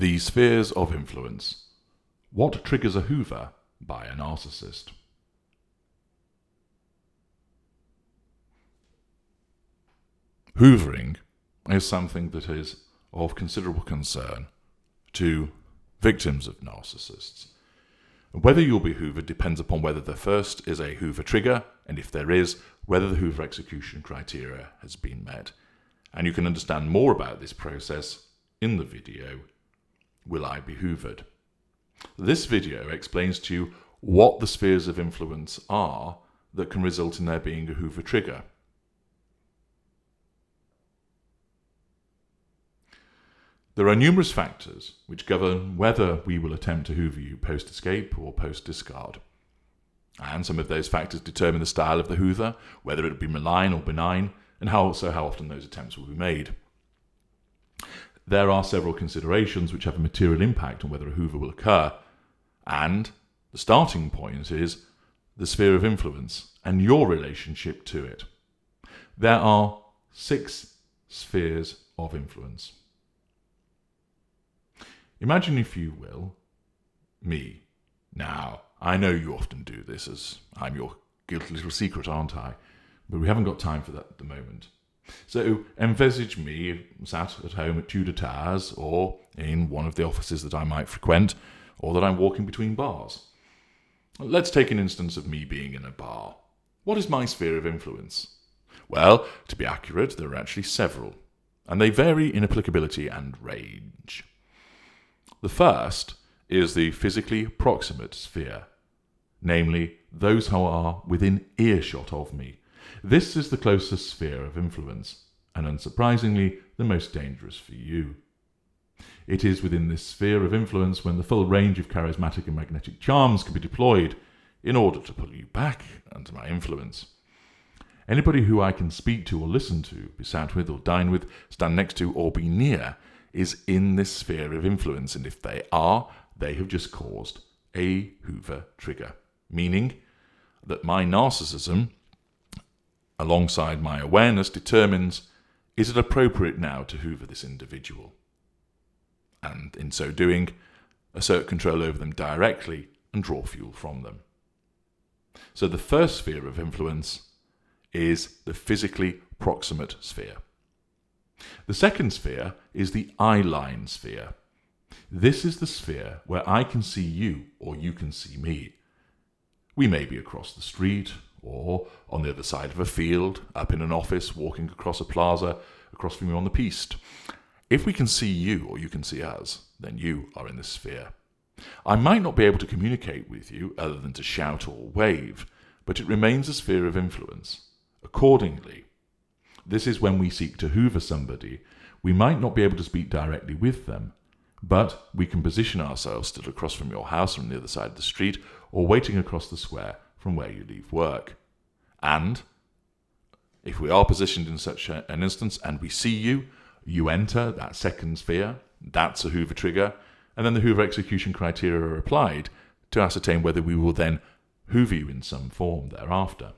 The Spheres of Influence. What triggers a Hoover by a narcissist? Hoovering is something that is of considerable concern to victims of narcissists. Whether you'll be hoovered depends upon whether the first is a Hoover Trigger, and if there is, whether the Hoover execution criteria has been met. And you can understand more about this process in the video, Will I Be Hoovered? This video explains to you what the spheres of influence are that can result in there being a Hoover Trigger. There are numerous factors which govern whether we will attempt to hoover you post-escape or post-discard. And some of those factors determine the style of the hoover, whether it be malign or benign, and also how often those attempts will be made. There are several considerations which have a material impact on whether a hoover will occur, and the starting point is the sphere of influence and your relationship to it. There are 6 spheres of influence. Imagine, if you will, me. Now, I know you often do this, as I'm your guilty little secret, aren't I? But we haven't got time for that at the moment. So envisage me sat at home at Tudor Towers, or in one of the offices that I might frequent, or that I'm walking between bars. Let's take an instance of me being in a bar. What is my sphere of influence? Well, to be accurate, there are actually several, and they vary in applicability and range. The first is the physically proximate sphere, namely those who are within earshot of me. This is the closest sphere of influence, and unsurprisingly, the most dangerous for you. It is within this sphere of influence when the full range of charismatic and magnetic charms can be deployed in order to pull you back under my influence. Anybody who I can speak to or listen to, be sat with or dine with, stand next to or be near, is in this sphere of influence, and if they are, they have just caused a Hoover Trigger, meaning that my narcissism, alongside my awareness, determines, is it appropriate now to hoover this individual? And in so doing, assert control over them directly and draw fuel from them. So the first sphere of influence is the physically proximate sphere. The second sphere is the eye-line sphere. This is the sphere where I can see you or you can see me. We may be across the street or on the other side of a field, up in an office, walking across a plaza, across from you on the piste. If we can see you or you can see us, then you are in this sphere. I might not be able to communicate with you other than to shout or wave, but it remains a sphere of influence. Accordingly, this is when we seek to hoover somebody. We might not be able to speak directly with them, but we can position ourselves stood across from your house on the other side of the street, or waiting across the square from where you leave work. And if we are positioned in such an instance and we see you, you enter that second sphere. That's a Hoover Trigger, and then the Hoover execution criteria are applied to ascertain whether we will then hoover you in some form thereafter.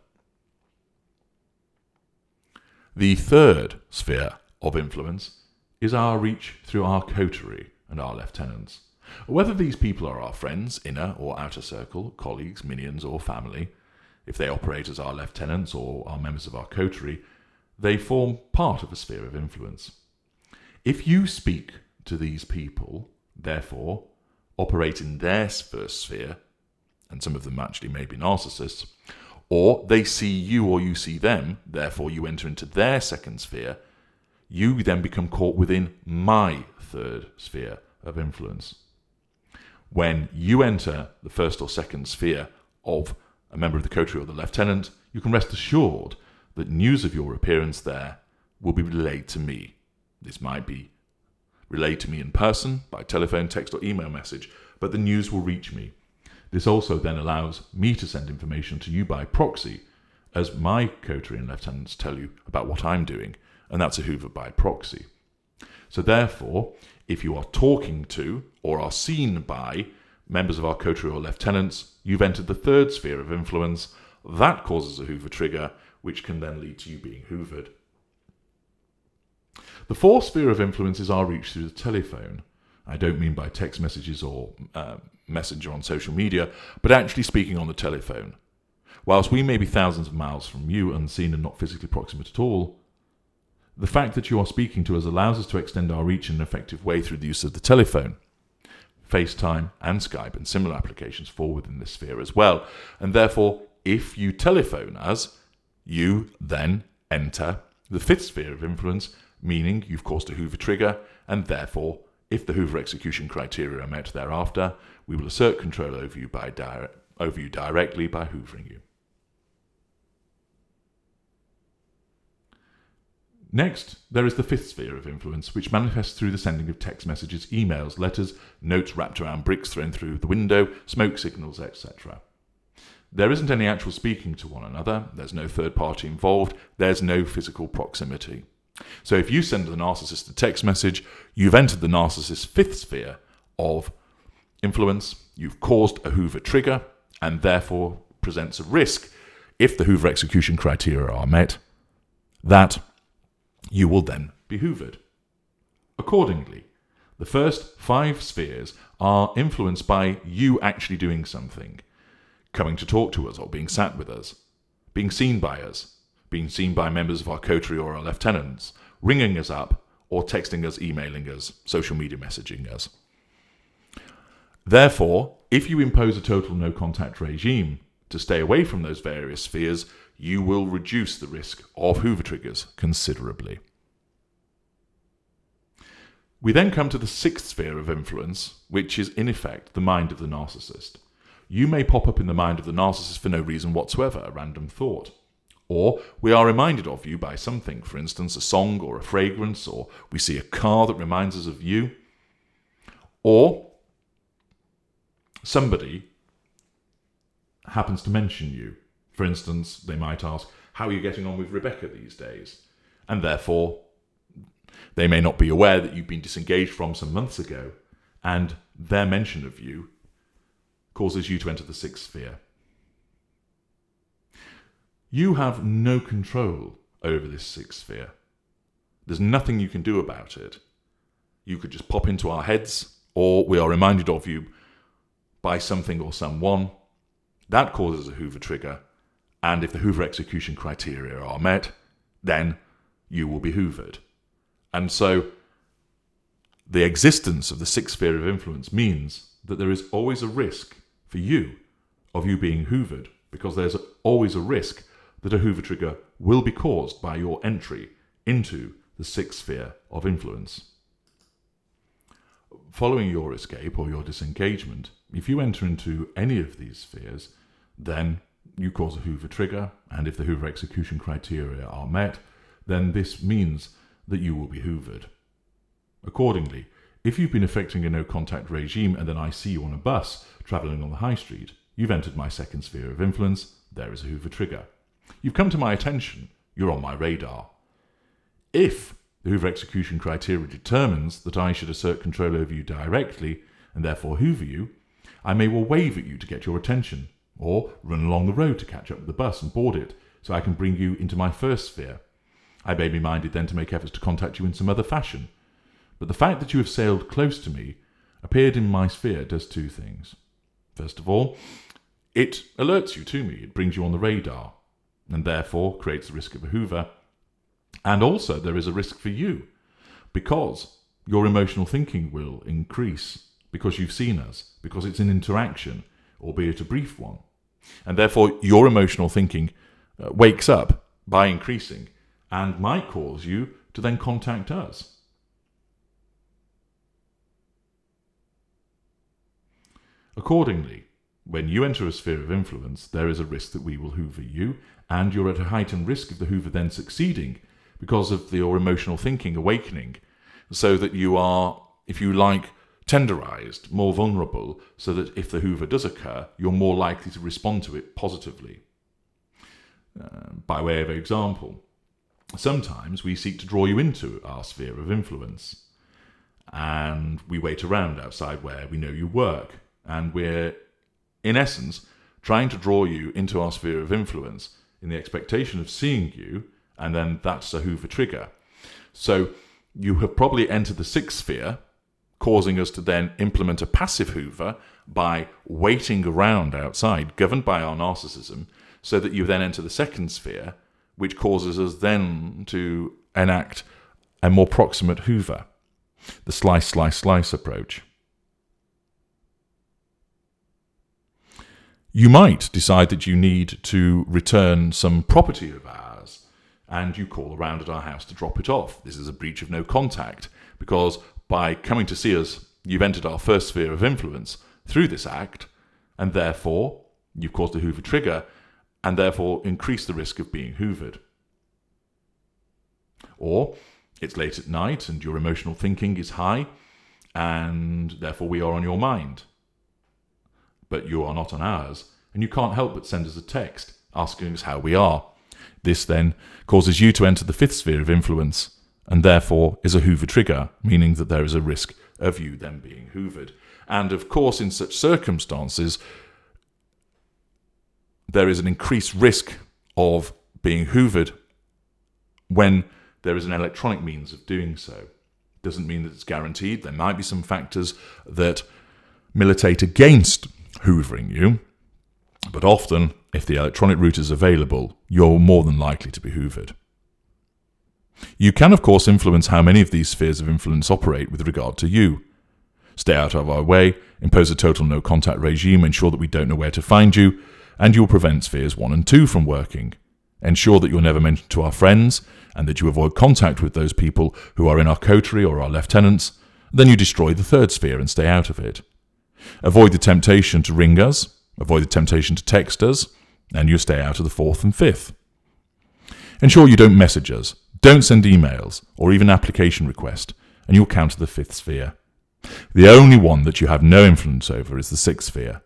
The third sphere of influence is our reach through our coterie and our lieutenants. Whether these people are our friends, inner or outer circle, colleagues, minions or family, if they operate as our lieutenants or are members of our coterie, they form part of a sphere of influence. If you speak to these people, therefore, operate in their first sphere, and some of them actually may be narcissists, or they see you or you see them, therefore you enter into their second sphere, you then become caught within my third sphere of influence. When you enter the first or second sphere of a member of the coterie or the lieutenant, you can rest assured that news of your appearance there will be relayed to me. This might be relayed to me in person, by telephone, text or email message, but the news will reach me. This also then allows me to send information to you by proxy, as my coterie and lieutenants tell you about what I'm doing, and that's a hoover by proxy. So therefore, if you are talking to or are seen by members of our coterie or lieutenants, you've entered the third sphere of influence. That causes a Hoover Trigger, which can then lead to you being hoovered. The fourth sphere of influence is our reach through the telephone. I don't mean by text messages or messenger on social media, but actually speaking on the telephone. Whilst we may be thousands of miles from you, unseen and not physically proximate at all, the fact that you are speaking to us allows us to extend our reach in an effective way through the use of the telephone. FaceTime and Skype and similar applications fall within this sphere as well, and therefore, if you telephone us, you then enter the fifth sphere of influence, meaning you've caused a Hoover trigger, and therefore, if the Hoover execution criteria are met thereafter, we will assert control over you directly by hoovering you. Next, there is the fifth sphere of influence, which manifests through the sending of text messages, emails, letters, notes wrapped around bricks thrown through the window, smoke signals, etc. There isn't any actual speaking to one another, there's no third party involved, there's no physical proximity. So if you send the narcissist a text message, you've entered the narcissist's fifth sphere of influence, you've caused a Hoover trigger, and therefore presents a risk, if the Hoover execution criteria are met, that you will then be hoovered. Accordingly, the first 5 spheres are influenced by you actually doing something, coming to talk to us or being sat with us, being seen by us, being seen by members of our coterie or our lieutenants, ringing us up or texting us, emailing us, social media messaging us. Therefore, if you impose a total no-contact regime to stay away from those various spheres, you will reduce the risk of Hoover triggers considerably. We then come to the sixth sphere of influence, which is in effect the mind of the narcissist. You may pop up in the mind of the narcissist for no reason whatsoever, a random thought. Or we are reminded of you by something, for instance, a song or a fragrance, or we see a car that reminds us of you. Or somebody happens to mention you. For instance, they might ask, how are you getting on with Rebecca these days? And therefore, they may not be aware that you've been disengaged from some months ago, and their mention of you causes you to enter the sixth sphere. You have no control over this sixth sphere. There's nothing you can do about it. You could just pop into our heads, or we are reminded of you by something or someone. That causes a Hoover trigger, and if the Hoover execution criteria are met, then you will be hoovered. And so the existence of the sixth sphere of influence means that there is always a risk for you of you being hoovered, because there's always a risk that a Hoover trigger will be caused by your entry into the sixth sphere of influence. Following your escape or your disengagement, if you enter into any of these spheres, then you cause a Hoover trigger, and if the Hoover execution criteria are met, then this means that you will be hoovered. Accordingly, if you've been effecting a no-contact regime and then I see you on a bus travelling on the high street, you've entered my second sphere of influence, there is a Hoover trigger. You've come to my attention, you're on my radar. If the Hoover execution criteria determines that I should assert control over you directly and therefore hoover you, I may well wave at you to get your attention, or run along the road to catch up with the bus and board it so I can bring you into my first sphere. I may be minded then to make efforts to contact you in some other fashion. But the fact that you have sailed close to me, appeared in my sphere, does 2 things. First of all, it alerts you to me, it brings you on the radar, and therefore creates the risk of a Hoover. And also there is a risk for you, because your emotional thinking will increase, because you've seen us, because it's an interaction, albeit a brief one. And therefore your emotional thinking wakes up by increasing, and might cause you to then contact us. Accordingly, when you enter a sphere of influence, there is a risk that we will hoover you, and you're at a heightened risk of the hoover then succeeding because of your emotional thinking awakening, so that you are, if you like, tenderized, more vulnerable, so that if the hoover does occur, you're more likely to respond to it positively. By way of example, sometimes we seek to draw you into our sphere of influence, and we wait around outside where we know you work, and we're, in essence, trying to draw you into our sphere of influence in the expectation of seeing you, and then that's a Hoover trigger. So you have probably entered the sixth sphere, causing us to then implement a passive hoover by waiting around outside, governed by our narcissism, so that you then enter the second sphere, which causes us then to enact a more proximate hoover, the slice, slice, slice approach. You might decide that you need to return some property of ours, and you call around at our house to drop it off. This is a breach of no contact, because by coming to see us, you've entered our first sphere of influence through this act, and therefore you've caused a Hoover Trigger, and therefore increased the risk of being hoovered. Or it's late at night and your emotional thinking is high, and therefore we are on your mind. But you are not on ours, and you can't help but send us a text asking us how we are. This then causes you to enter the fifth sphere of influence, and therefore is a Hoover Trigger, meaning that there is a risk of you then being hoovered. And of course, in such circumstances, there is an increased risk of being hoovered when there is an electronic means of doing so. Doesn't mean that it's guaranteed. There might be some factors that militate against hoovering you, but often, if the electronic route is available, you're more than likely to be hoovered. You can, of course, influence how many of these spheres of influence operate with regard to you. Stay out of our way, impose a total no-contact regime, ensure that we don't know where to find you, and you'll prevent spheres 1 and 2 from working. Ensure that you're never mentioned to our friends, and that you avoid contact with those people who are in our coterie or our lieutenants. Then you destroy the third sphere and stay out of it. Avoid the temptation to ring us, avoid the temptation to text us, and you stay out of the fourth and fifth. Ensure you don't message us, don't send emails, or even application request, and you'll counter the fifth sphere. The only one that you have no influence over is the sixth sphere.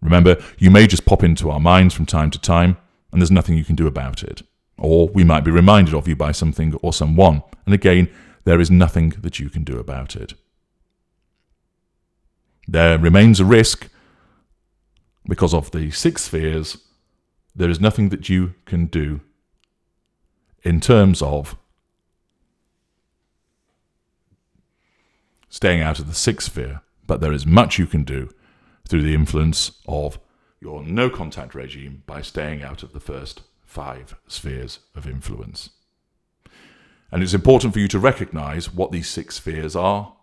Remember, you may just pop into our minds from time to time, and there's nothing you can do about it. Or we might be reminded of you by something or someone, and again, there is nothing that you can do about it. There remains a risk, because of the six spheres, there is nothing that you can do in terms of staying out of the sixth sphere, but there is much you can do through the influence of your no-contact regime by staying out of the first 5 spheres of influence. And it's important for you to recognize what these 6 spheres are.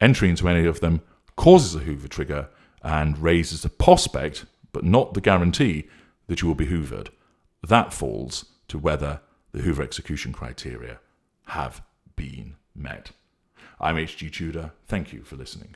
Entry into any of them causes a Hoover Trigger and raises the prospect, but not the guarantee, that you will be hoovered. That falls to whether the Hoover execution criteria have been met. I'm H.G. Tudor. Thank you for listening.